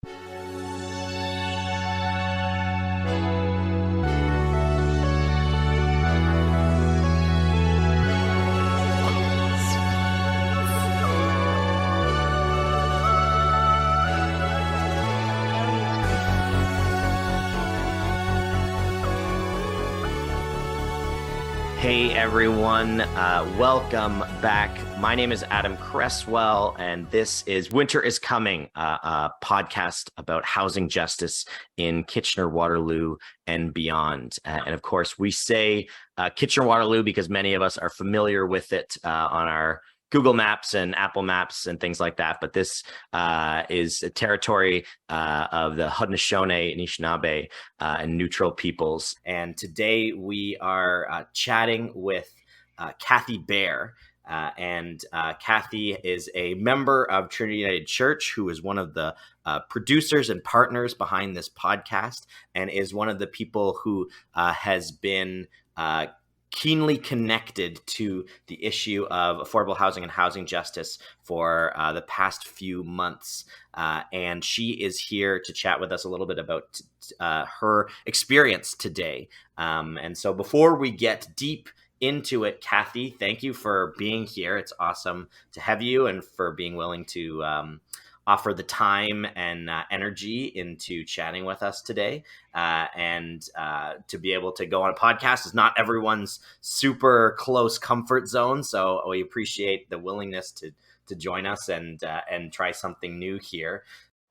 Hey everyone, welcome back. My name is Adam Cresswell, and this is Winter is Coming, a podcast about housing justice in Kitchener-Waterloo and beyond. And of course, we say Kitchener-Waterloo because many of us are familiar with it on our Google Maps and Apple Maps and things like that. But this is a territory of the Haudenosaunee, Anishinaabe, and neutral peoples. And today we are chatting with Cathy Baer. Cathy is a member of Trinity United Church, who is one of the producers and partners behind this podcast, and is one of the people who has been keenly connected to the issue of affordable housing and housing justice for the past few months. And she is here to chat with us a little bit about her experience today. And so before we get deep into it, Cathy, thank you for being here. It's awesome to have you and for being willing to offer the time and energy into chatting with us today. And to be able to go on a podcast is not everyone's super close comfort zone. So we appreciate the willingness to join us and try something new here.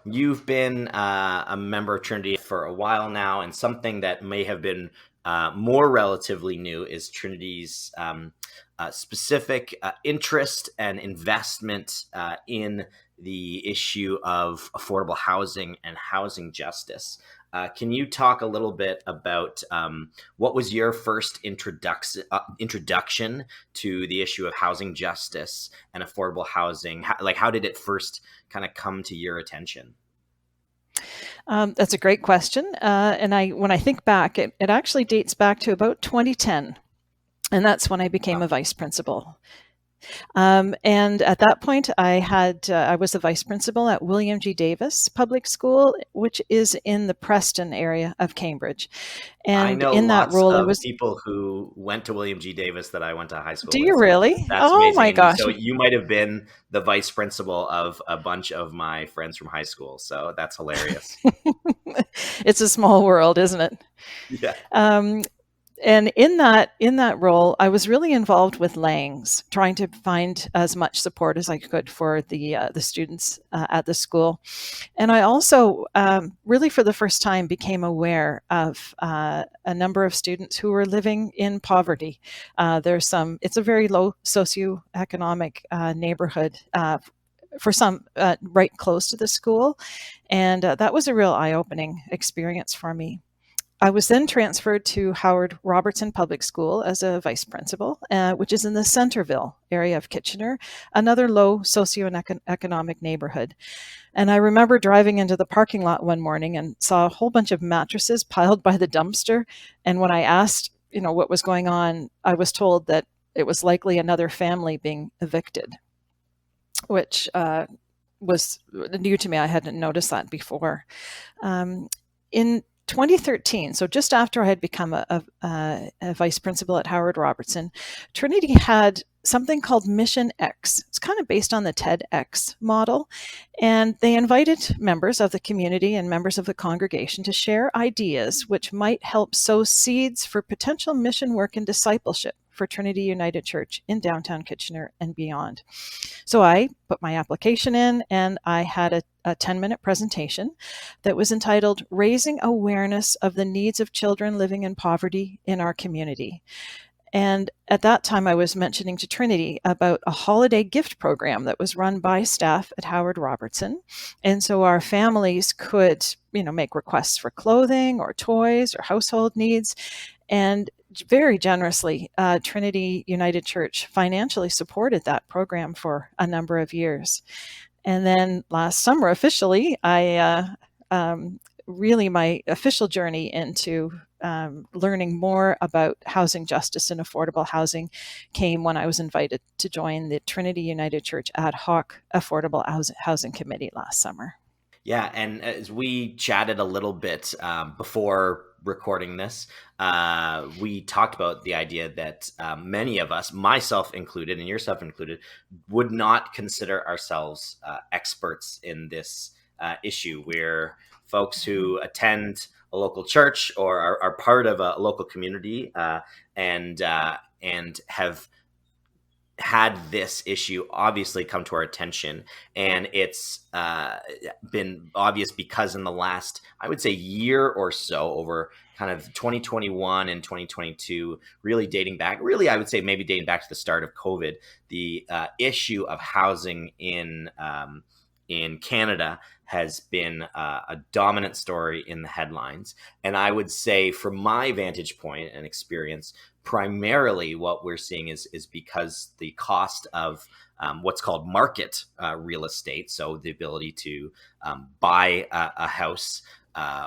You've been a member of Trinity for a while now, and something that may have been more relatively new is Trinity's specific interest and investment in the issue of affordable housing and housing justice. Can you talk a little bit about what was your first introduction to the issue of housing justice and affordable housing? How did it first kind of come to your attention? That's a great question. And when I think back, it actually dates back to about 2010. And that's when I became a vice principal. And at that point, I was the vice principal at William G. Davis Public School, which is in the Preston area of Cambridge. And I know in that role, of people who went to William G. Davis that I went to high school with. Do you really? That's oh amazing. My gosh! So you might have been the vice principal of a bunch of my friends from high school. So that's hilarious. It's a small world, isn't it? Yeah. And in that role, I was really involved with Langs, trying to find as much support as I could for the students at the school. And I also really, for the first time, became aware of a number of students who were living in poverty. It's a very low socioeconomic neighborhood. For some, right close to the school. And that was a real eye-opening experience for me. I was then transferred to Howard Robertson Public School as a vice principal, which is in the Centerville area of Kitchener, another low socioeconomic neighborhood. And I remember driving into the parking lot one morning and saw a whole bunch of mattresses piled by the dumpster. And when I asked, what was going on, I was told that it was likely another family being evicted, which was new to me. I hadn't noticed that before. In 2013, so just after I had become a vice principal at Howard Robertson, Trinity had something called Mission X. It's kind of based on the TEDx model. And they invited members of the community and members of the congregation to share ideas which might help sow seeds for potential mission work and discipleship for Trinity United Church in downtown Kitchener and beyond. So I put my application in, and I had a 10-minute presentation that was entitled Raising Awareness of the Needs of Children Living in Poverty in Our Community. And at that time, I was mentioning to Trinity about a holiday gift program that was run by staff at Howard Robertson. And so our families could, make requests for clothing or toys or household needs. And very generously, Trinity United Church financially supported that program for a number of years. And then last summer, officially, my official journey into learning more about housing justice and affordable housing came when I was invited to join the Trinity United Church ad hoc Affordable Housing Committee last summer. Yeah, and as we chatted a little bit before recording this, we talked about the idea that many of us, myself included, and yourself included, would not consider ourselves experts in this issue. We're folks who attend a local church or are part of a local community, and have had this issue obviously come to our attention, and it's been obvious because in the last, I would say, year or so, over kind of 2021 and 2022, really dating back, really I would say maybe dating back to the start of COVID, the issue of housing in Canada has been a dominant story in the headlines. And I would say, from my vantage point and experience, primarily what we're seeing is because the cost of what's called market real estate, so the ability to buy a house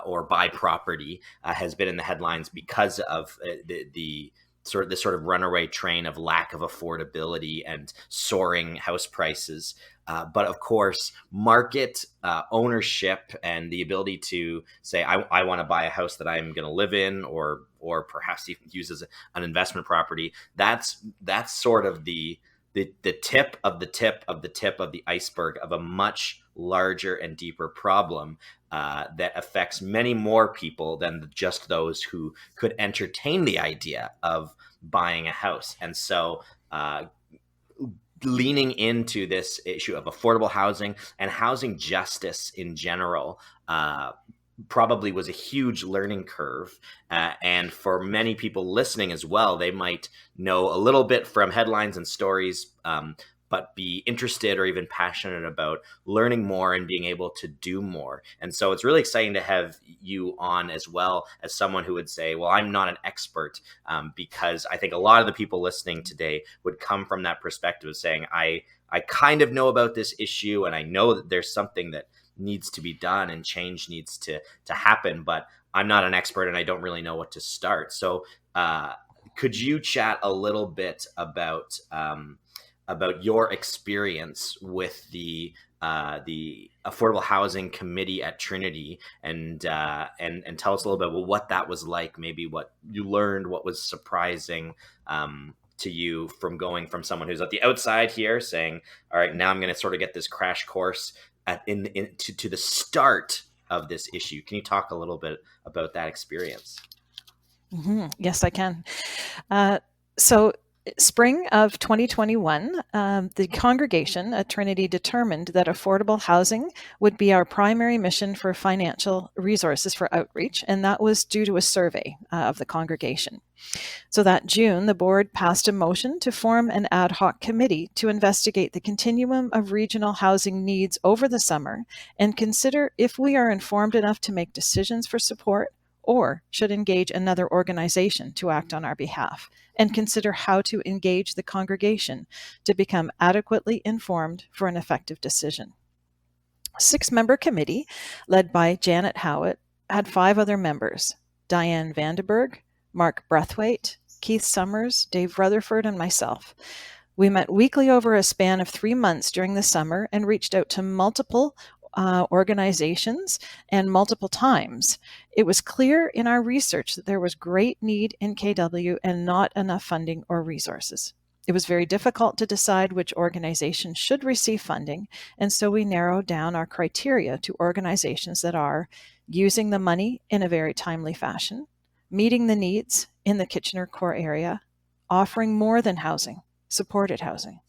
or buy property, has been in the headlines because of the sort of runaway train of lack of affordability and soaring house prices. But of course, market ownership and the ability to say, I want to buy a house that I'm going to live in, or perhaps even use as an investment property. That's sort of the tip of the tip of the tip of the iceberg of a much larger and deeper problem that affects many more people than just those who could entertain the idea of buying a house. And so leaning into this issue of affordable housing and housing justice in general probably was a huge learning curve. And for many people listening as well, they might know a little bit from headlines and stories, but be interested or even passionate about learning more and being able to do more. And so it's really exciting to have you on as well, as someone who would say, well, I'm not an expert, because I think a lot of the people listening today would come from that perspective of saying, I kind of know about this issue, and I know that there's something that needs to be done and change needs to happen, but I'm not an expert and I don't really know what to start. So could you chat a little bit about your experience with the Affordable Housing Committee at Trinity, and tell us a little bit about what that was like, maybe what you learned, what was surprising to you from going from someone who's at the outside here saying, all right, now I'm going to sort of get this crash course to the start of this issue. Can you talk a little bit about that experience? Mm-hmm. Yes, I can. So spring of 2021, the congregation at Trinity determined that affordable housing would be our primary mission for financial resources for outreach, and that was due to a survey of the congregation. So that June, the board passed a motion to form an ad hoc committee to investigate the continuum of regional housing needs over the summer and consider if we are informed enough to make decisions for support, or should engage another organization to act on our behalf, and consider how to engage the congregation to become adequately informed for an effective decision. A 6-member committee, led by Janet Howitt, had 5 other members: Diane Vandenberg, Mark Breathwaite, Keith Summers, Dave Rutherford, and myself. We met weekly over a span of 3 months during the summer and reached out to multiple organizations and multiple times. It was clear in our research that there was great need in KW and not enough funding or resources. It was very difficult to decide which organizations should receive funding, and so we narrowed down our criteria to organizations that are using the money in a very timely fashion, meeting the needs in the Kitchener core area, offering more than housing, supported housing,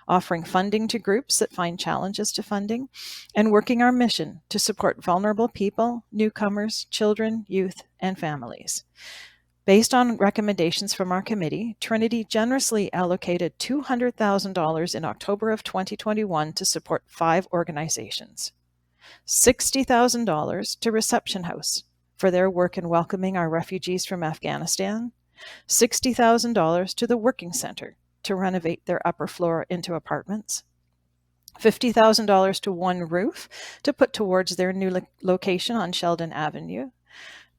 offering funding to groups that find challenges to funding, and working our mission to support vulnerable people, newcomers, children, youth, and families. Based on recommendations from our committee, Trinity generously allocated $200,000 in October of 2021 to support 5 organizations. $60,000 to Reception House for their work in welcoming our refugees from Afghanistan, $60,000 to the Working Center to renovate their upper floor into apartments, $50,000 to One Roof to put towards their new location on Sheldon Avenue,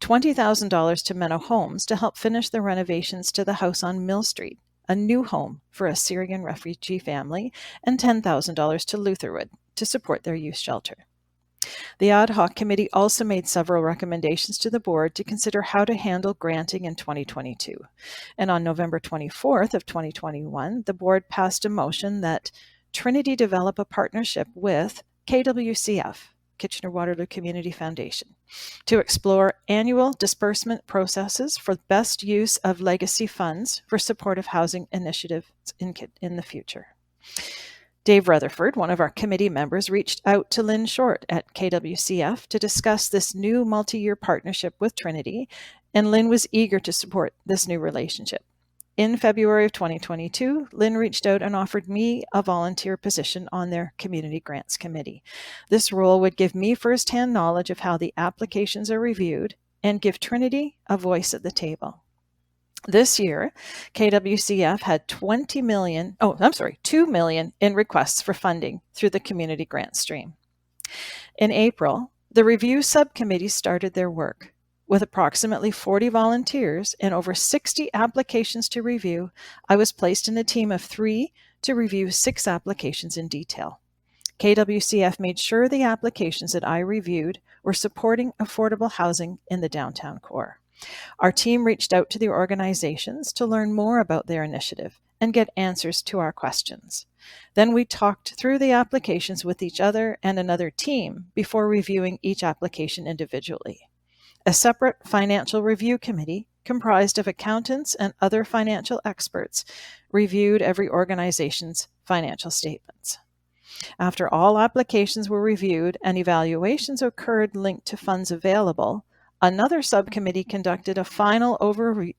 $20,000 to Menno Homes to help finish the renovations to the house on Mill Street, a new home for a Syrian refugee family, and $10,000 to Lutherwood to support their youth shelter. The ad hoc committee also made several recommendations to the board to consider how to handle granting in 2022. And on November 24th of 2021, the board passed a motion that Trinity develop a partnership with KWCF, Kitchener-Waterloo Community Foundation, to explore annual disbursement processes for best use of legacy funds for supportive housing initiatives in the future. Dave Rutherford, one of our committee members, reached out to Lynn Short at KWCF to discuss this new multi-year partnership with Trinity, and Lynn was eager to support this new relationship. In February of 2022, Lynn reached out and offered me a volunteer position on their Community Grants Committee. This role would give me firsthand knowledge of how the applications are reviewed and give Trinity a voice at the table. This year, KWCF had 2 million in requests for funding through the community grant stream. In April, the review subcommittee started their work. With approximately 40 volunteers and over 60 applications to review, I was placed in a team of 3 to review 6 applications in detail. KWCF made sure the applications that I reviewed were supporting affordable housing in the downtown core. Our team reached out to the organizations to learn more about their initiative and get answers to our questions. Then we talked through the applications with each other and another team before reviewing each application individually. A separate financial review committee comprised of accountants and other financial experts reviewed every organization's financial statements. After all applications were reviewed and evaluations occurred linked to funds available, another subcommittee conducted a final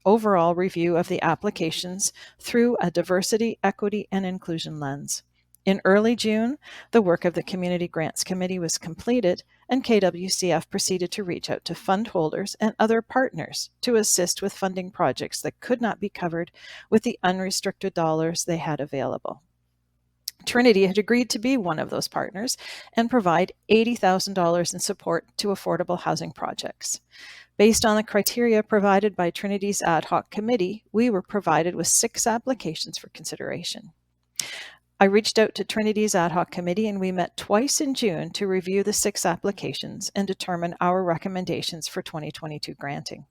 overall review of the applications through a diversity, equity, and inclusion lens. In early June, the work of the Community Grants Committee was completed, and KWCF proceeded to reach out to fund holders and other partners to assist with funding projects that could not be covered with the unrestricted dollars they had available. Trinity had agreed to be one of those partners and provide $80,000 in support to affordable housing projects. Based on the criteria provided by Trinity's ad hoc committee, we were provided with 6 applications for consideration. I reached out to Trinity's ad hoc committee and we met twice in June to review the 6 applications and determine our recommendations for 2022 granting.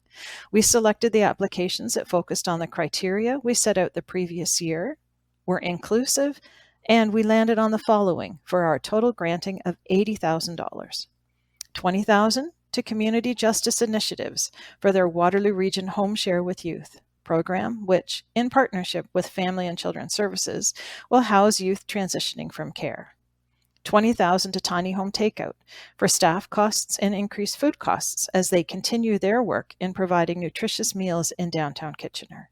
We selected the applications that focused on the criteria we set out the previous year, were inclusive, and we landed on the following for our total granting of $80,000. $20,000 to Community Justice Initiatives for their Waterloo Region Home Share with Youth program, which, in partnership with Family and Children's Services, will house youth transitioning from care. $20,000 to Tiny Home Takeout for staff costs and increased food costs as they continue their work in providing nutritious meals in downtown Kitchener.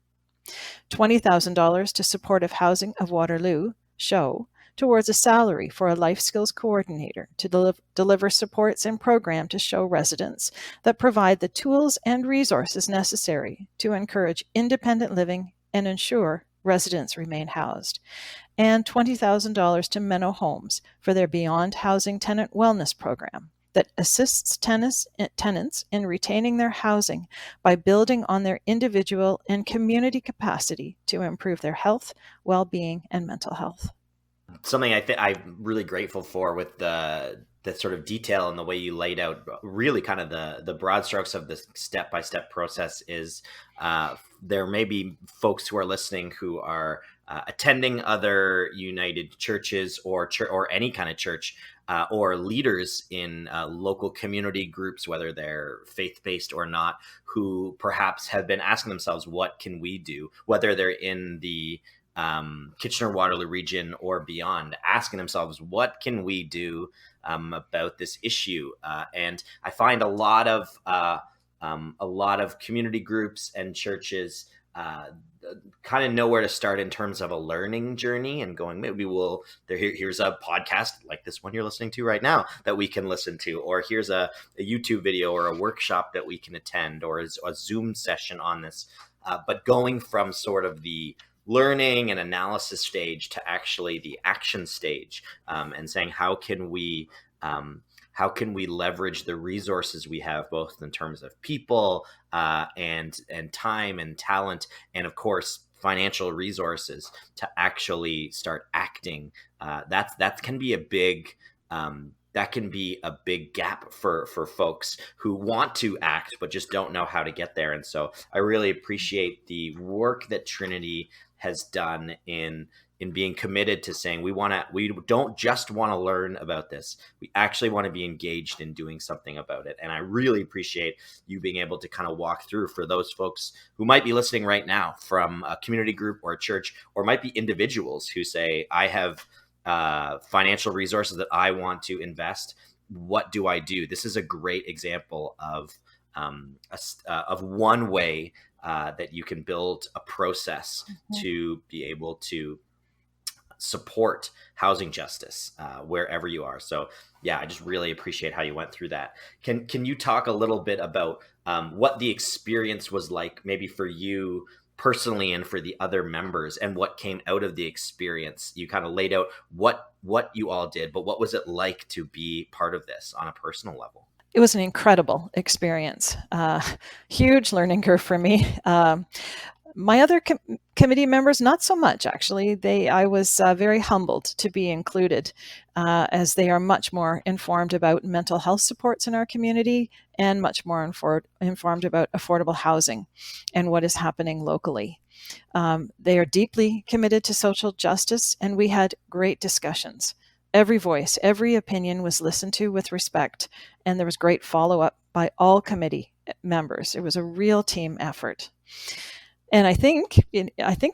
$20,000 to Supportive Housing of Waterloo show towards a salary for a life skills coordinator to deliver supports and program to show residents that provide the tools and resources necessary to encourage independent living and ensure residents remain housed. And $20,000 to Menno Homes for their Beyond Housing Tenant Wellness program that assists tenants in retaining their housing by building on their individual and community capacity to improve their health, well-being, and mental health. Something I'm really grateful for with the sort of detail and the way you laid out really kind of the broad strokes of this step-by-step process is there may be folks who are listening who are attending other United churches or any kind of church or leaders in local community groups, whether they're faith-based or not, who perhaps have been asking themselves, what can we do? Whether they're in the Kitchener-Waterloo region or beyond, asking themselves, what can we do about this issue? And I find a lot of community groups and churches kind of know where to start in terms of a learning journey and going, maybe here's a podcast like this one you're listening to right now that we can listen to, or here's a YouTube video or a workshop that we can attend, or a Zoom session on this. But going from sort of the learning and analysis stage to actually the action stage, and saying how can we leverage the resources we have, both in terms of people and time and talent, and of course financial resources to actually start acting. That can be a big that can be a big gap for folks who want to act but just don't know how to get there. And so I really appreciate the work that Trinity has done in being committed to saying we don't just want to learn about this, we actually want to be engaged in doing something about it. And I really appreciate you being able to kind of walk through for those folks who might be listening right now from a community group or a church, or might be individuals who say, I have financial resources that I want to invest. What do I do? This is a great example of one way that you can build a process to be able to support housing justice wherever you are. So yeah, I just really appreciate how you went through that. Can you talk a little bit about what the experience was like, maybe for you personally and for the other members, and what came out of the experience? You kind of laid out what you all did, but what was it like to be part of this on a personal level? It was an incredible experience. Huge learning curve for me. My other committee members, not so much, actually. I was very humbled to be included, as they are much more informed about mental health supports in our community, and much more informed about affordable housing and what is happening locally. They are deeply committed to social justice, and we had great discussions. Every voice, every opinion was listened to with respect, and there was great follow-up by all committee members. It was a real team effort. And I think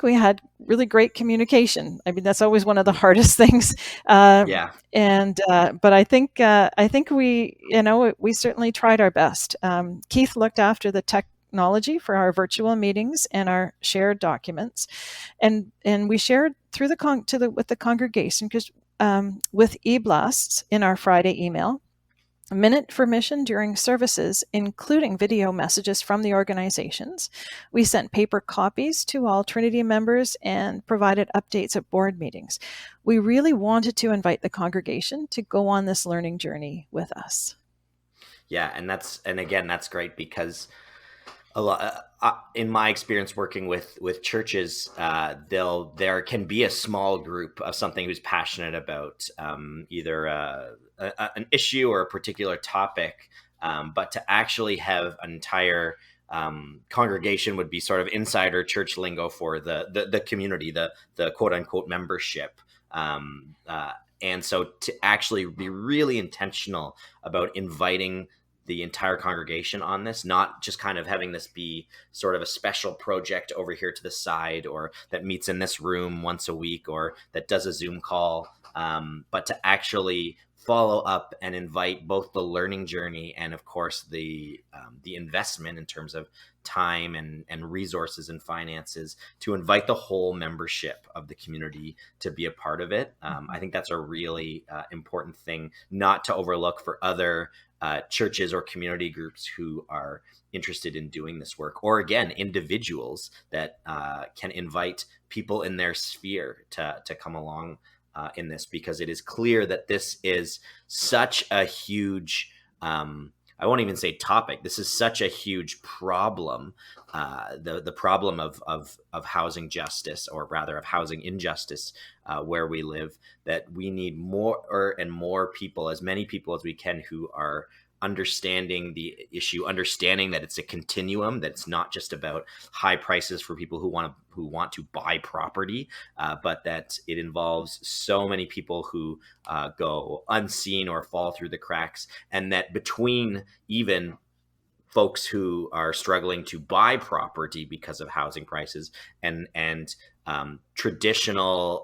we had really great communication. I mean, that's always one of the hardest things. Yeah. But I think we certainly tried our best. Keith looked after the technology for our virtual meetings and our shared documents, and we shared through with the congregation, because with e-blasts in our Friday email, a minute for mission during services, including video messages from the organizations. We sent paper copies to all Trinity members and provided updates at board meetings. We really wanted to invite the congregation to go on this learning journey with us. Yeah, and again, that's great, because a lot in my experience working with churches, there can be a small group of something who's passionate about either an issue or a particular topic, but to actually have an entire congregation would be sort of insider church lingo for the community, the quote unquote membership. And so to actually be really intentional about inviting the entire congregation on this, not just kind of having this be sort of a special project over here to the side, or that meets in this room once a week, or that does a Zoom call, but to actually follow up and invite both the learning journey and, of course, the investment in terms of time and resources and finances, to invite the whole membership of the community to be a part of it. I think that's a really important thing not to overlook for other churches or community groups who are interested in doing this work, or again, individuals that can invite people in their sphere to come along in this, because it is clear that this is such a huge, I won't even say topic. This is such a huge problem, the problem of housing justice, or rather of housing injustice where we live, that we need more and more people, as many people as we can, who are understanding the issue, understanding that it's a continuum, that it's not just about high prices for people who want to buy property, but that it involves so many people who go unseen or fall through the cracks, and that between even folks who are struggling to buy property because of housing prices and traditional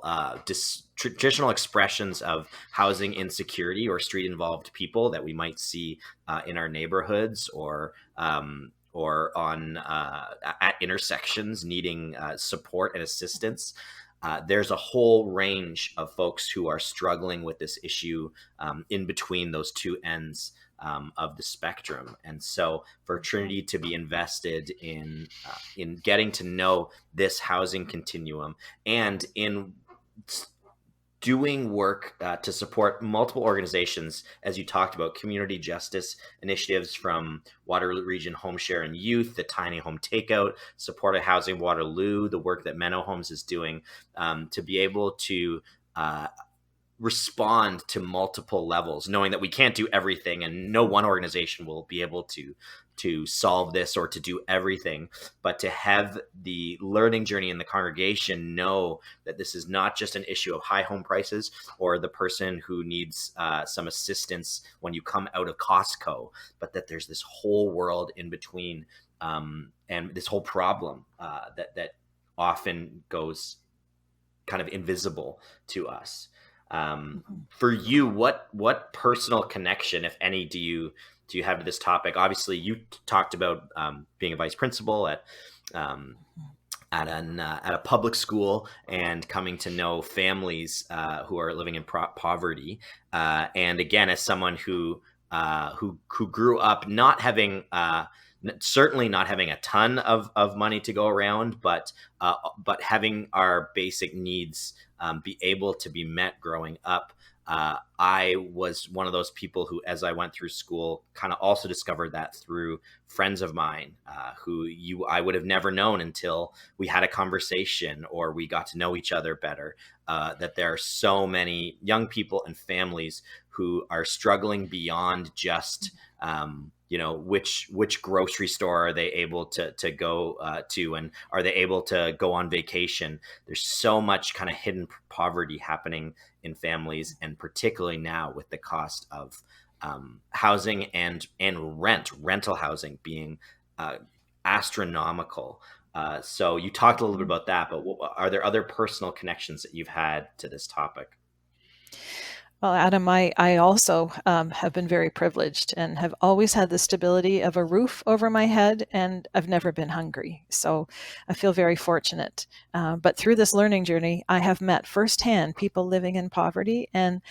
expressions of housing insecurity or street involved people that we might see in our neighborhoods, or on at intersections needing support and assistance. There's a whole range of folks who are struggling with this issue in between those two ends of the spectrum. And so for Trinity to be invested in getting to know this housing continuum, and in doing work to support multiple organizations, as you talked about, community justice initiatives from Waterloo Region Home Share and Youth, the Tiny Home Takeout, Supported Housing Waterloo, the work that Menno Homes is doing, to be able to respond to multiple levels, knowing that we can't do everything and no one organization will be able to solve this or to do everything, but to have the learning journey in the congregation know that this is not just an issue of high home prices or the person who needs some assistance when you come out of Costco, but that there's this whole world in between, and this whole problem that often goes kind of invisible to us. For you, what personal connection, if any, do you have to this topic? Obviously, you talked about being a vice principal um, at a public school and coming to know families who are living in poverty. And again, as someone who grew up not having certainly not having a ton of money to go around, but having our basic needs be able to be met growing up. I was one of those people who, as I went through school, kind of also discovered that through friends of mine who I would have never known until we had a conversation or we got to know each other better. That there are so many young people and families who are struggling beyond just which grocery store are they able to go to, and are they able to go on vacation? There's so much kind of hidden poverty happening in families, and particularly now with the cost of housing and rental housing being astronomical. So you talked a little bit about that, but are there other personal connections that you've had to this topic? Well, Adam, I also have been very privileged and have always had the stability of a roof over my head, and I've never been hungry. So I feel very fortunate. But through this learning journey, I have met firsthand people living in poverty, and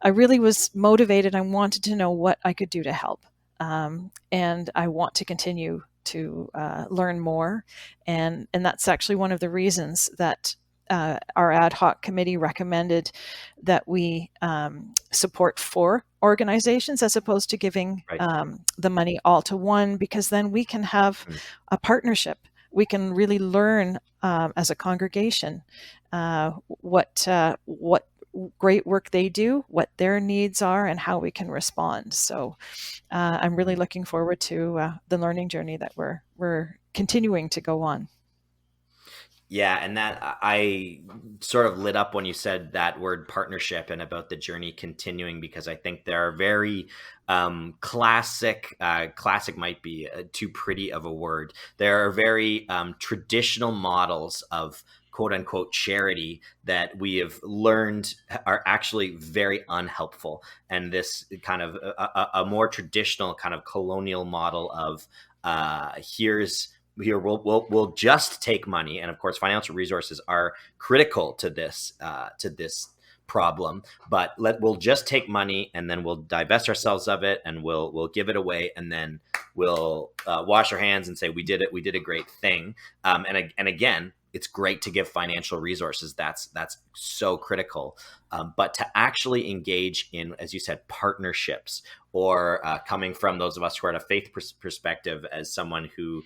I really was motivated. I wanted to know what I could do to help. And I want to continue to learn more. And that's actually one of the reasons that our ad hoc committee recommended that we support 4 organizations as opposed to giving Right. the money all to one, because then we can have a partnership. We can really learn as a congregation what great work they do, what their needs are, and how we can respond. So I'm really looking forward to the learning journey that we're continuing to go on. Yeah, and that I sort of lit up when you said that word partnership and about the journey continuing, because I think there are very classic might be too pretty of a word. There are very traditional models of quote unquote charity that we have learned are actually very unhelpful. And this kind of a more traditional kind of colonial model of we'll just take money, and of course financial resources are critical to this problem, but we'll just take money and then we'll divest ourselves of it and we'll give it away, and then we'll wash our hands and say we did a great thing. And again, it's great to give financial resources. That's so critical. But to actually engage in, as you said, partnerships, or coming from those of us who are at a faith perspective, as someone who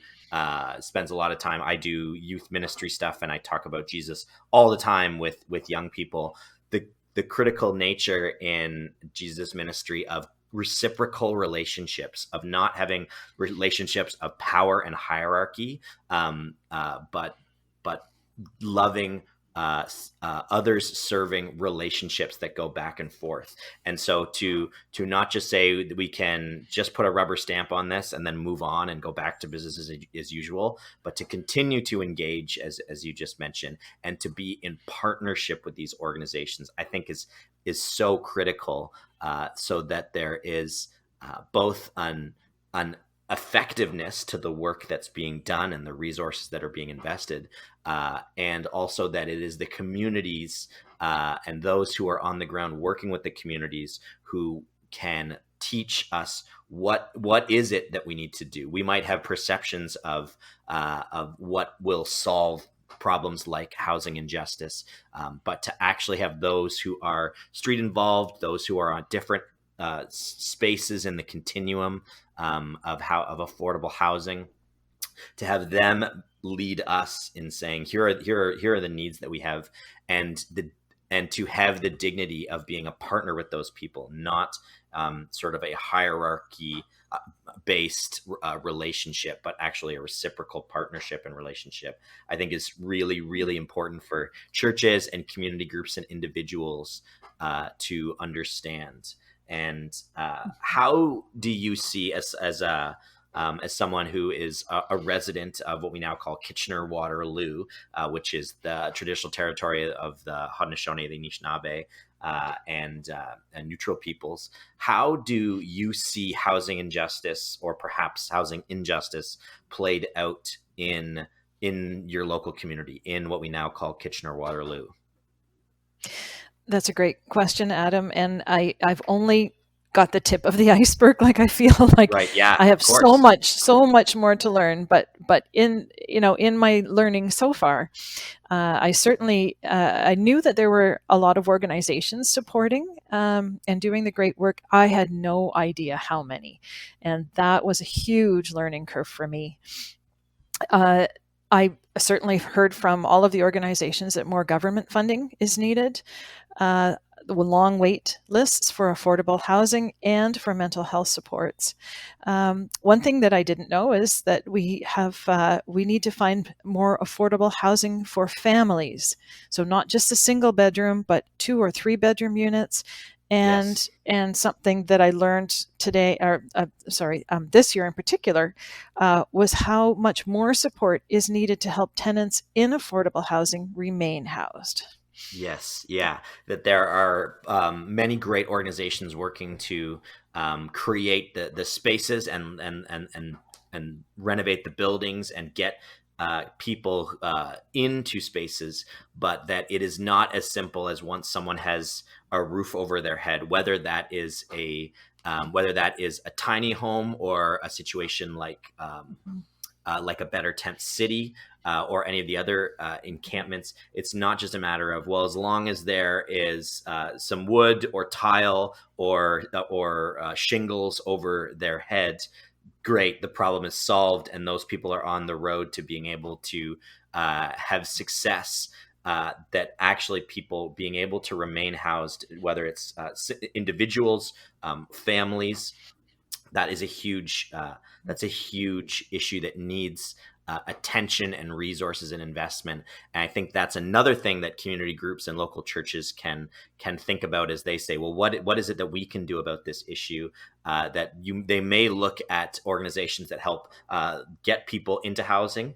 spends a lot of time, I do youth ministry stuff and I talk about Jesus all the time with young people. The critical nature in Jesus ministry of reciprocal relationships, of not having relationships of power and hierarchy, but loving others, serving relationships that go back and forth. And so to not just say that we can just put a rubber stamp on this and then move on and go back to business as usual, but to continue to engage, as you just mentioned, and to be in partnership with these organizations, I think is so critical, so that there is both an effectiveness to the work that's being done and the resources that are being invested, and also that it is the communities and those who are on the ground working with the communities who can teach us what is it that we need to do. We might have perceptions of what will solve problems like housing injustice, but to actually have those who are street involved, those who are on different spaces in the continuum of affordable housing, to have them lead us in saying here are the needs that we have, and and to have the dignity of being a partner with those people, not sort of a hierarchy based relationship, but actually a reciprocal partnership and relationship, I think is really, really important for churches and community groups and individuals to understand. And how do you see, as someone who is a resident of what we now call Kitchener-Waterloo, which is the traditional territory of the Haudenosaunee, the Anishinaabe, and neutral peoples, how do you see housing injustice, or perhaps housing injustice, played out in your local community, in what we now call Kitchener-Waterloo? That's a great question, Adam. And I've only got the tip of the iceberg. Like, I feel like Right. Yeah, I have of course. so much more to learn. But in my learning so far, I certainly I knew that there were a lot of organizations supporting and doing the great work. I had no idea how many, and that was a huge learning curve for me. I certainly heard from all of the organizations that more government funding is needed. The long wait lists for affordable housing and for mental health supports. One thing that I didn't know is that we need to find more affordable housing for families. So not just a single bedroom, but 2 or 3 bedroom units. Yes. And something that I learned today, or this year in particular, was how much more support is needed to help tenants in affordable housing remain housed. Yes, yeah, that there are many great organizations working to create the spaces and renovate the buildings and get people into spaces, but that it is not as simple as once someone has a roof over their head, whether that is a tiny home or a situation like a Better Tent City or any of the other encampments. It's not just a matter of, well, as long as there is some wood or tile or shingles over their head, great, the problem is solved, and those people are on the road to being able to have success. That actually people being able to remain housed, whether it's individuals, families, that is a huge that's a huge issue that needs attention and resources and investment. And I think that's another thing that community groups and local churches can think about as they say, well, what is it that we can do about this issue? They may look at organizations that help get people into housing,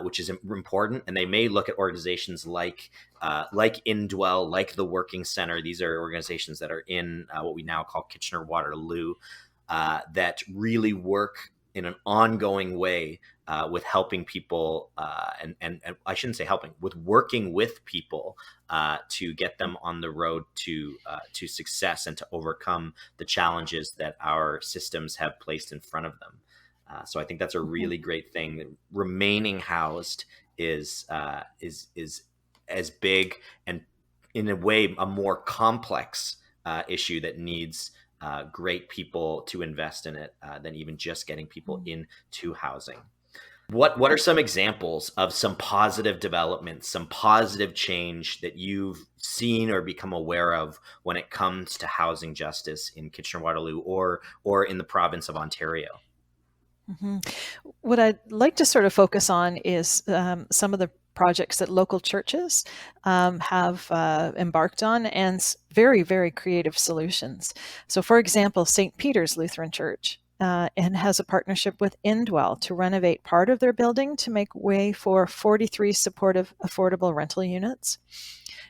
which is important, and they may look at organizations like Indwell, like the Working Center. These are organizations that are in what we now call Kitchener-Waterloo, that really work in an ongoing way with helping people, and I shouldn't say helping, with working with people to get them on the road to success and to overcome the challenges that our systems have placed in front of them. So I think that's a really great thing. Remaining housed is as big and, in a way, a more complex issue that needs great people to invest in it than even just getting people into housing. What are some examples of some positive developments, some positive change that you've seen or become aware of when it comes to housing justice in Kitchener-Waterloo or in the province of Ontario? Mm-hmm. What I'd like to sort of focus on is some of the projects that local churches have embarked on, and very, very creative solutions. So, for example, St. Peter's Lutheran Church and has a partnership with Indwell to renovate part of their building to make way for 43 supportive, affordable rental units.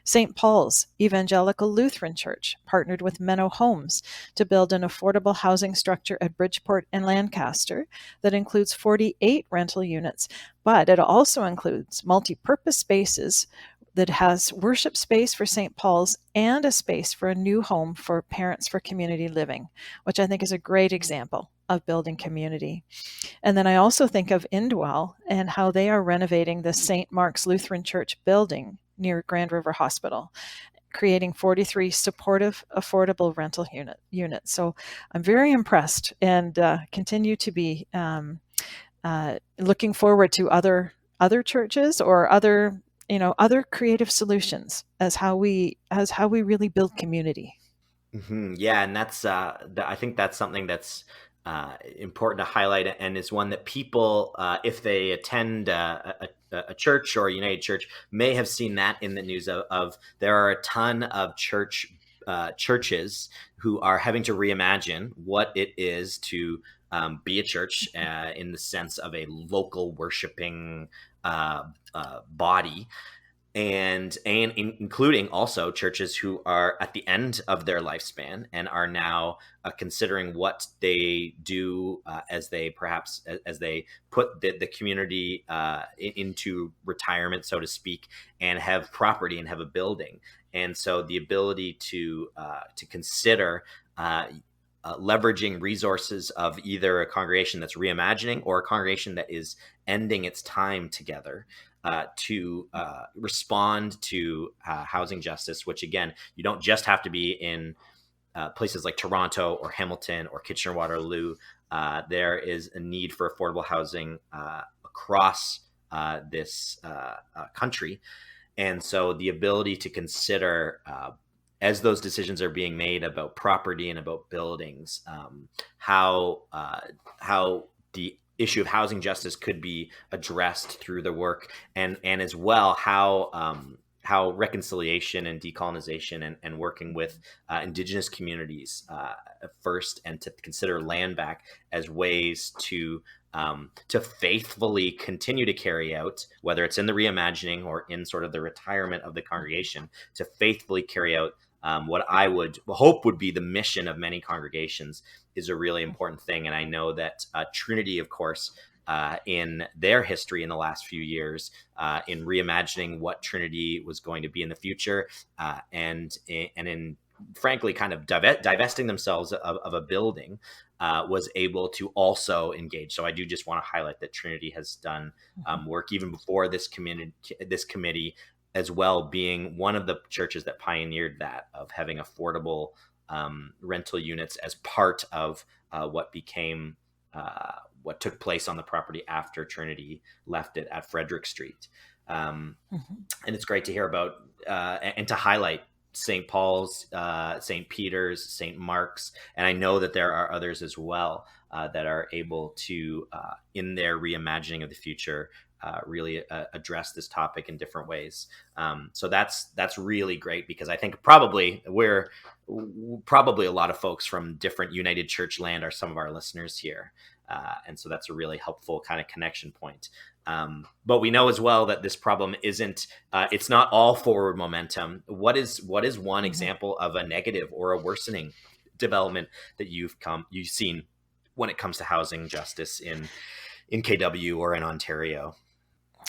St. Paul's Evangelical Lutheran Church partnered with Menno Homes to build an affordable housing structure at Bridgeport and Lancaster that includes 48 rental units, but it also includes multi-purpose spaces that has worship space for St. Paul's and a space for a new home for Parents for Community Living, which I think is a great example of building community. And then I also think of Indwell and how they are renovating the St. Mark's Lutheran Church building near Grand River Hospital, creating 43 supportive, affordable rental units. So I'm very impressed and continue to be looking forward to other churches or other other creative solutions as how we really build community. Yeah, and that's I think that's something that's important to highlight, and is one that people, if they attend a church or a United Church, may have seen that in the news of there are a ton of churches who are having to reimagine what it is to be a church in the sense of a local worshiping body, and including also churches who are at the end of their lifespan and are now considering what they do as they perhaps as they put the community into retirement, so to speak, and have property and have a building. And so the ability to consider leveraging resources of either a congregation that's reimagining or a congregation that is ending its time together to respond to housing justice, which again, you don't just have to be in places like Toronto or Hamilton or Kitchener-Waterloo. There is a need for affordable housing across this country. And so the ability to consider, as those decisions are being made about property and about buildings, how the issue of housing justice could be addressed through the work, and as well how reconciliation and decolonization and working with Indigenous communities first, and to consider land back as ways to faithfully continue to carry out, whether it's in the reimagining or in sort of the retirement of the congregation, to faithfully carry out what I would hope would be the mission of many congregations, is a really important thing. And I know that Trinity, of course, in their history in the last few years, in reimagining what Trinity was going to be in the future, and in frankly kind of divesting themselves of a building, was able to also engage. So I do just want to highlight that Trinity has done work even before this committee, as well, being one of the churches that pioneered that, of having affordable rental units as part of what became what took place on the property after Trinity left it at Frederick Street. And it's great to hear about and to highlight St. Paul's, St. Peter's, St. Mark's, and I know that there are others as well that are able to, in their reimagining of the future, really address this topic in different ways. So that's really great, because I think probably a lot of folks from different United Church land are some of our listeners here. And so that's a really helpful kind of connection point. But we know as well that this problem isn't, it's not all forward momentum. What is one example of a negative or a worsening development that you've seen when it comes to housing justice in KW or in Ontario?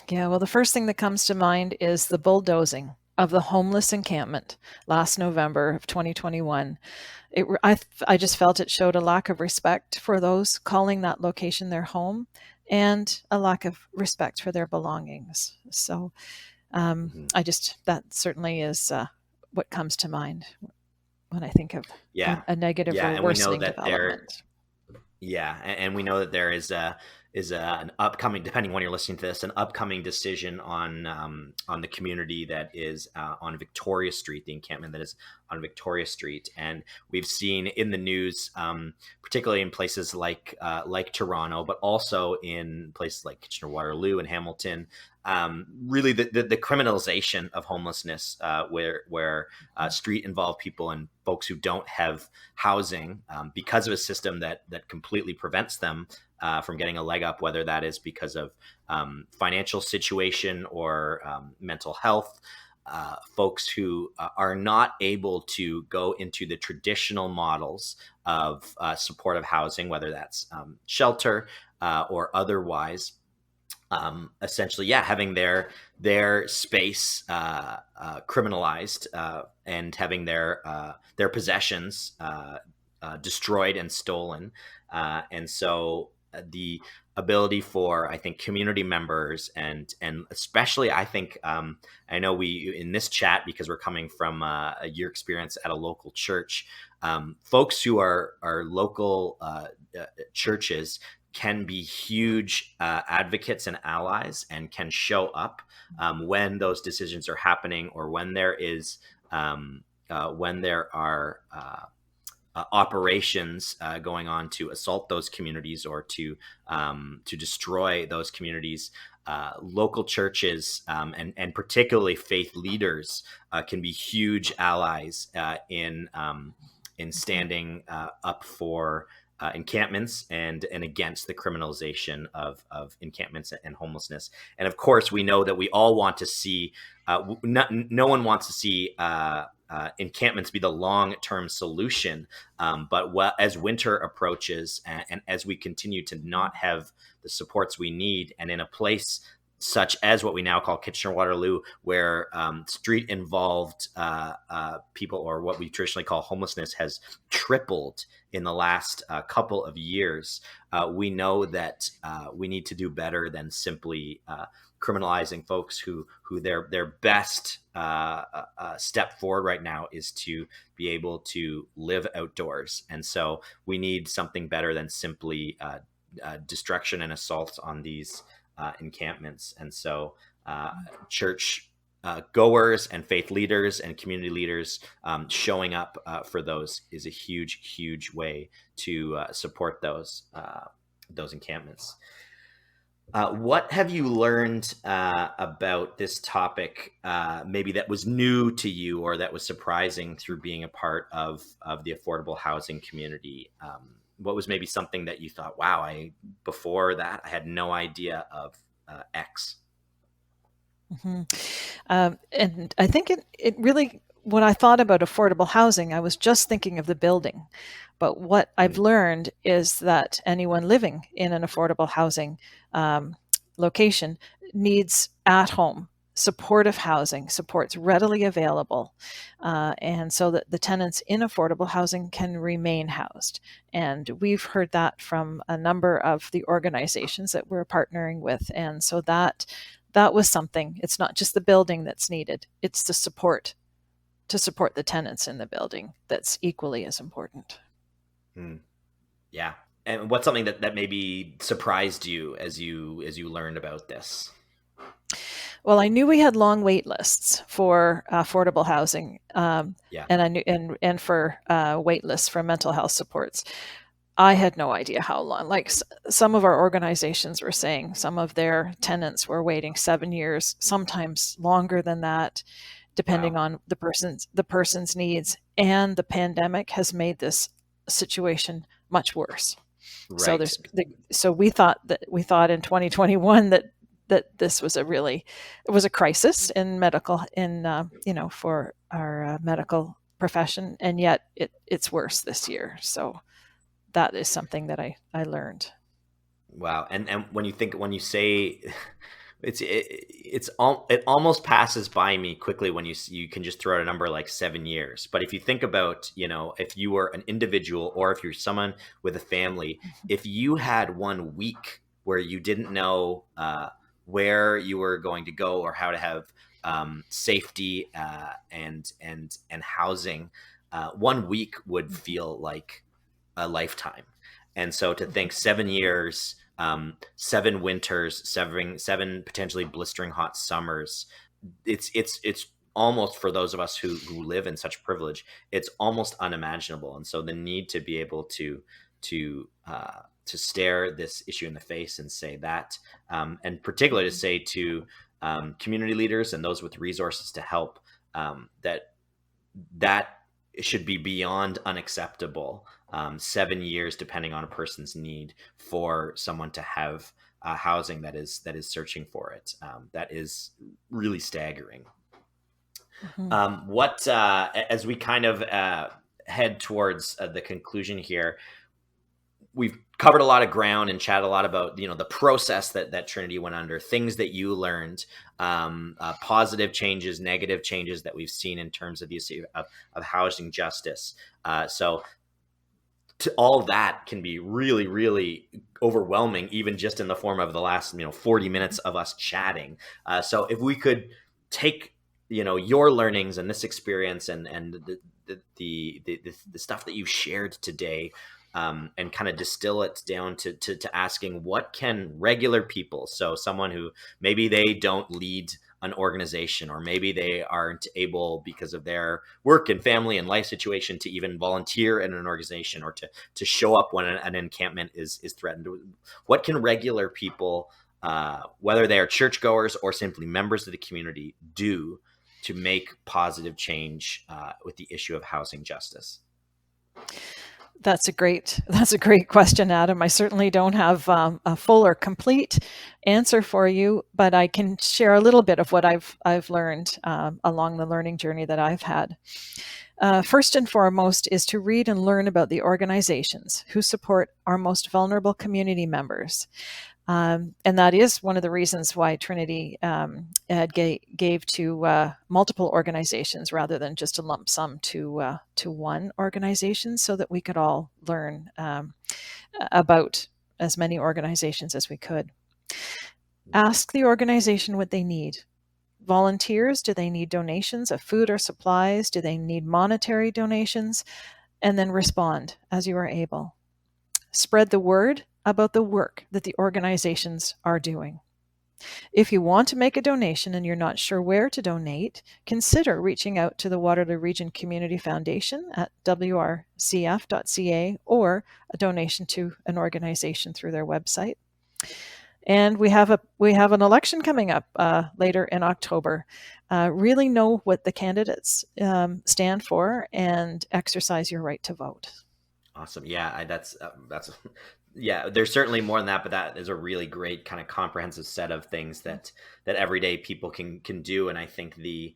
Yeah, well, the first thing that comes to mind is the bulldozing of the homeless encampment last November of 2021. I just felt it showed a lack of respect for those calling that location their home, and a lack of respect for their belongings. So that certainly is what comes to mind when I think of a negative or worsening development. And we know that there is an upcoming, depending when you're listening to this, an upcoming decision on the community that is on Victoria Street, the encampment that is on Victoria Street. And we've seen in the news, particularly in places like Toronto, but also in places like Kitchener-Waterloo and Hamilton, really the criminalization of homelessness, where street involved people and folks who don't have housing because of a system that completely prevents them from getting a leg up, whether that is because of financial situation or mental health. Folks who are not able to go into the traditional models of supportive housing, whether that's shelter or otherwise. Essentially, having their space criminalized, and having their possessions destroyed and stolen, and so the ability for, I think, community members and especially, I think, I know we in this chat, because we're coming from a year experience at a local church, folks who are local churches can be huge advocates and allies, and can show up when those decisions are happening, or when there are operations going on to assault those communities, or to destroy those communities. Local churches and particularly faith leaders can be huge allies in standing up for encampments and against the criminalization of encampments and homelessness. And of course, we know that we all want to see. No one wants to see encampments be the long-term solution. But as winter approaches, and as we continue to not have the supports we need, and in a place such as what we now call Kitchener-Waterloo, where street-involved people, or what we traditionally call homelessness, has tripled in the last couple of years, we know that we need to do better than simply criminalizing folks who their best step forward right now is to be able to live outdoors. And so we need something better than simply destruction and assaults on these encampments. And so church goers and faith leaders and community leaders showing up for those is a huge way to support those encampments. What have you learned about this topic, maybe that was new to you, or that was surprising through being a part of the affordable housing community? What was maybe something that you thought, wow, before that I had no idea of X? Mm-hmm. And I think it really, when I thought about affordable housing, I was just thinking of the building. But what I've learned is that anyone living in an affordable housing location needs at-home supportive housing, supports readily available, and so that the tenants in affordable housing can remain housed. And we've heard that from a number of the organizations that we're partnering with. And so that was something. It's not just the building that's needed, it's the support to support the tenants in the building that's equally as important. Yeah. And what's something that maybe surprised you as you learned about this? Well, I knew we had long wait lists for affordable housing, Yeah. and I knew and for wait lists for mental health supports. I had no idea how long. Like some of our organizations were saying, some of their tenants were waiting 7 years, sometimes longer than that, depending Wow. on the person's needs. And the pandemic has made this situation much worse. So Right. so we thought in 2021 that this was it was a crisis in medical, for our medical profession, and yet it's worse this year. So that is something that I learned. Wow. And when you say it almost passes by me quickly when you can just throw out a number like 7 years. But if you think about, if you were an individual, or if you're someone with a family, if you had 1 week where you didn't know where you were going to go, or how to have safety and housing, 1 week would feel like a lifetime. And so to think 7 years, 7 winters, seven potentially blistering hot summers, it's almost, for those of us who live in such privilege, it's almost unimaginable. And so the need to be able to stare this issue in the face and say that, and particularly to say to community leaders and those with resources to help, that it should be beyond unacceptable. 7 years, depending on a person's need, for someone to have housing that is searching for it. That is really staggering. What as we kind of head towards the conclusion here, we've covered a lot of ground and chatted a lot about the process that Trinity went under, things that you learned, positive changes, negative changes that we've seen in terms of the issue of housing justice. So to all that can be really, really overwhelming, even just in the form of the last 40 minutes of us chatting. So if we could take your learnings and this experience and the stuff that you shared today, and kind of distill it down to asking, what can regular people, so someone who maybe they don't lead an organization, or maybe they aren't able because of their work and family and life situation to even volunteer in an organization, or to show up when an encampment is threatened. What can regular people, whether they are churchgoers or simply members of the community, do to make positive change with the issue of housing justice? That's a great question, Adam. I certainly don't have a full or complete answer for you, but I can share a little bit of what I've learned along the learning journey that I've had. First and foremost is to read and learn about the organizations who support our most vulnerable community members. And that is one of the reasons why Trinity gave to multiple organizations rather than just a lump sum to one organization, so that we could all learn about as many organizations as we could. Ask the organization what they need. Volunteers, do they need donations of food or supplies? Do they need monetary donations? And then respond as you are able. Spread the word about the work that the organizations are doing. If you want to make a donation and you're not sure where to donate, consider reaching out to the Waterloo Region Community Foundation at wrcf.ca, or a donation to an organization through their website. And we have an election coming up later in October. Really know what the candidates stand for and exercise your right to vote. Awesome. Yeah, that's yeah, there's certainly more than that, but that is a really great kind of comprehensive set of things that everyday people can do. And I think you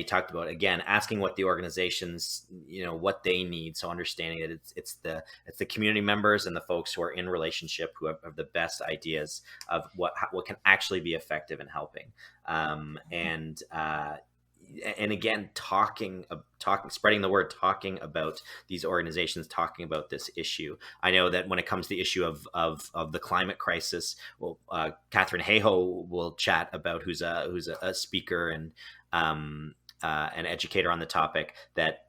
talked about, again, asking what the organizations, what they need. So understanding that it's the community members and the folks who are in relationship who have the best ideas of what can actually be effective in helping. And again, spreading the word, talking about these organizations, talking about this issue. I know that when it comes to the issue of the climate crisis, well, Catherine Hayhoe will chat about, who's a speaker and an educator on the topic, that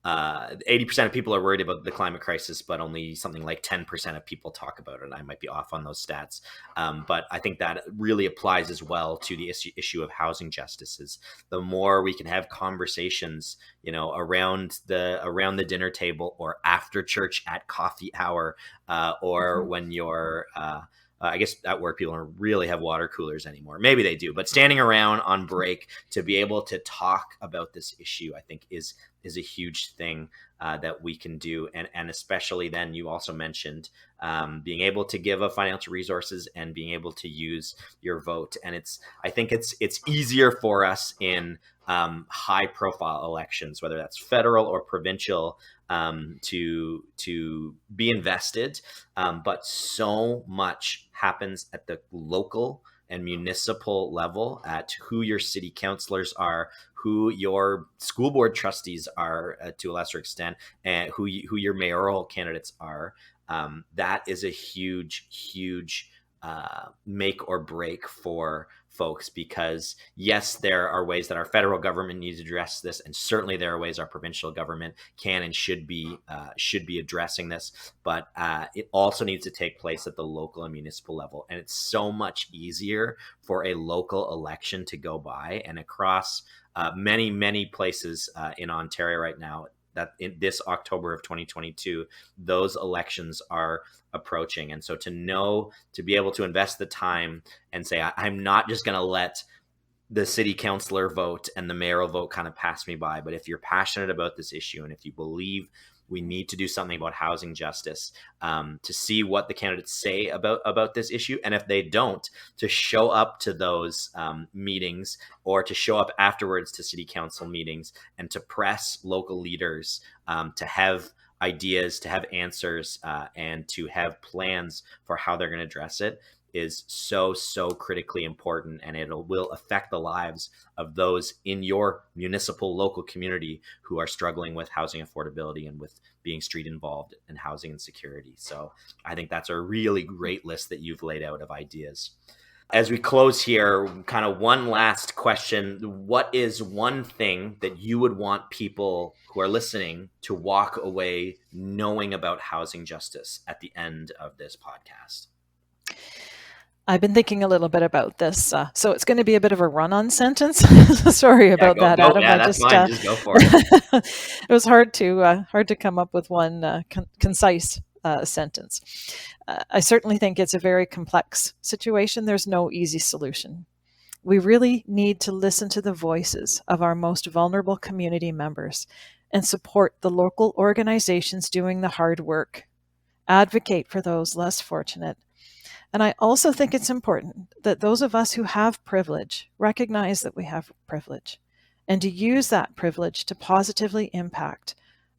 80% of people are worried about the climate crisis, but only something like 10% of people talk about it. And I might be off on those stats. But I think that really applies as well to the issue of housing justice. The more we can have conversations, around the dinner table, or after church at coffee hour, or when you're, I guess at work people don't really have water coolers anymore. Maybe they do, but standing around on break to be able to talk about this issue, I think is a huge thing that we can do. And especially then, you also mentioned being able to give of financial resources and being able to use your vote. And I think it's easier for us in high profile elections, whether that's federal or provincial, to be invested. But so much happens at the local and municipal level, at who your city councilors are, who your school board trustees are, to a lesser extent, and who your mayoral candidates are. That is a huge make or break for folks, because yes, there are ways that our federal government needs to address this, and certainly there are ways our provincial government can and should be addressing this, but it also needs to take place at the local and municipal level. And it's so much easier for a local election to go by, and across many places in Ontario right now, that in this October of 2022, those elections are approaching. And so to be able to invest the time and say, I'm not just going to let the city councilor vote and the mayoral vote kind of pass me by, but if you're passionate about this issue, and if you believe we need to do something about housing justice, to see what the candidates say about this issue. And if they don't, to show up to those meetings, or to show up afterwards to city council meetings, and to press local leaders to have ideas, to have answers, and to have plans for how they're going to address it, is so critically important. And it will affect the lives of those in your municipal local community who are struggling with housing affordability and with being street involved in housing insecurity. So I think that's a really great list that you've laid out of ideas. As we close here, kind of one last question. What is one thing that you would want people who are listening to walk away knowing about housing justice at the end of this podcast? I've been thinking a little bit about this, so it's going to be a bit of a run-on sentence. Sorry Yeah, about that, go. Adam. Yeah, I that's just fine. Just go for it. it was hard to come up with one concise sentence. I certainly think it's a very complex situation. There's no easy solution. We really need to listen to the voices of our most vulnerable community members and support the local organizations doing the hard work. Advocate for those less fortunate. And I also think it's important that those of us who have privilege recognize that we have privilege and to use that privilege to positively impact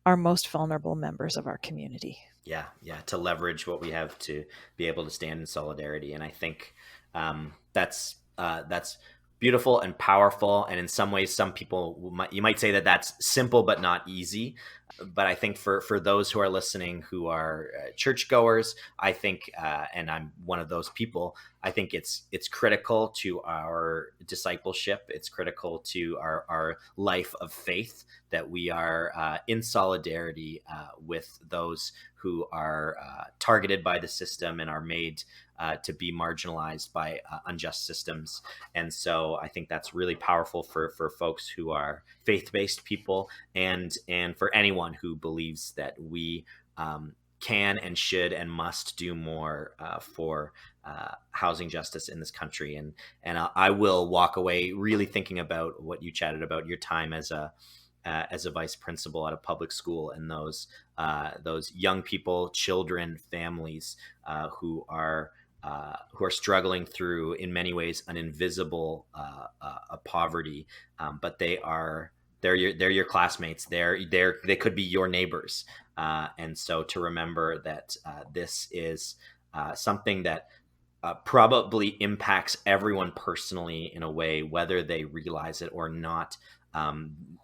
our most vulnerable members of our community. Yeah, to leverage what we have to be able to stand in solidarity. And I think that's beautiful and powerful. And in some ways, some people you might say that that's simple but not easy. But I think for those who are listening who are churchgoers, I think, and I'm one of those people, I think it's critical to our discipleship. It's critical to our life of faith that we are in solidarity with those who are targeted by the system and are made to be marginalized by unjust systems. And so I think that's really powerful for folks who are faith-based people and for anyone who believes that we can and should and must do more for housing justice in this country. And I will walk away really thinking about what you chatted about, your time as a vice principal at a public school, and those young people, children, families who are struggling through, in many ways, an invisible poverty, but they're your classmates. They could be your neighbors, and so to remember that this is something that probably impacts everyone personally in a way, whether they realize it or not.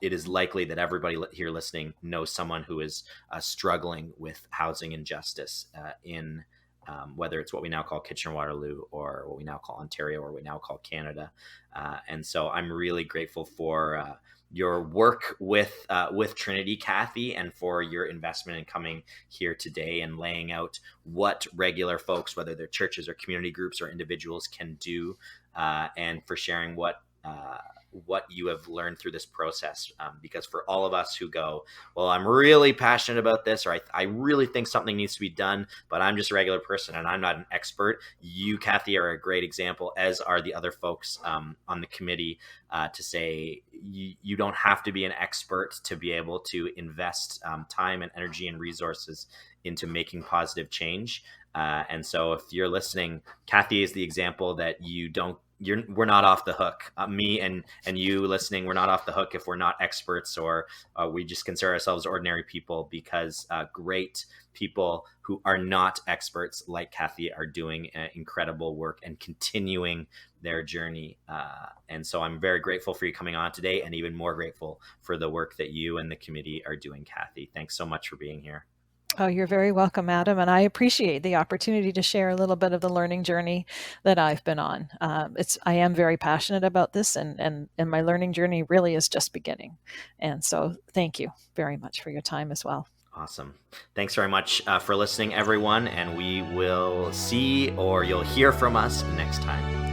It is likely that everybody here listening knows someone who is struggling with housing injustice in whether it's what we now call Kitchener-Waterloo or what we now call Ontario or what we now call Canada. And so I'm really grateful for your work with Trinity, Cathy, and for your investment in coming here today and laying out what regular folks, whether they're churches or community groups or individuals, can do, and for sharing what you have learned through this process. Because for all of us who go, well, I'm really passionate about this, or I really think something needs to be done, but I'm just a regular person and I'm not an expert. You, Cathy, are a great example, as are the other folks on the committee, to say you don't have to be an expert to be able to invest time and energy and resources into making positive change. And so if you're listening, Cathy is the example that we're not off the hook. Me and you listening, we're not off the hook if we're not experts, or we just consider ourselves ordinary people, because great people who are not experts like Cathy are doing incredible work and continuing their journey. And so I'm very grateful for you coming on today, and even more grateful for the work that you and the committee are doing, Cathy. Thanks so much for being here. Oh, you're very welcome, Adam, and I appreciate the opportunity to share a little bit of the learning journey that I've been on. I am very passionate about this, and my learning journey really is just beginning. And so thank you very much for your time as well. Awesome. Thanks very much for listening, everyone, and we will see, or you'll hear from us next time.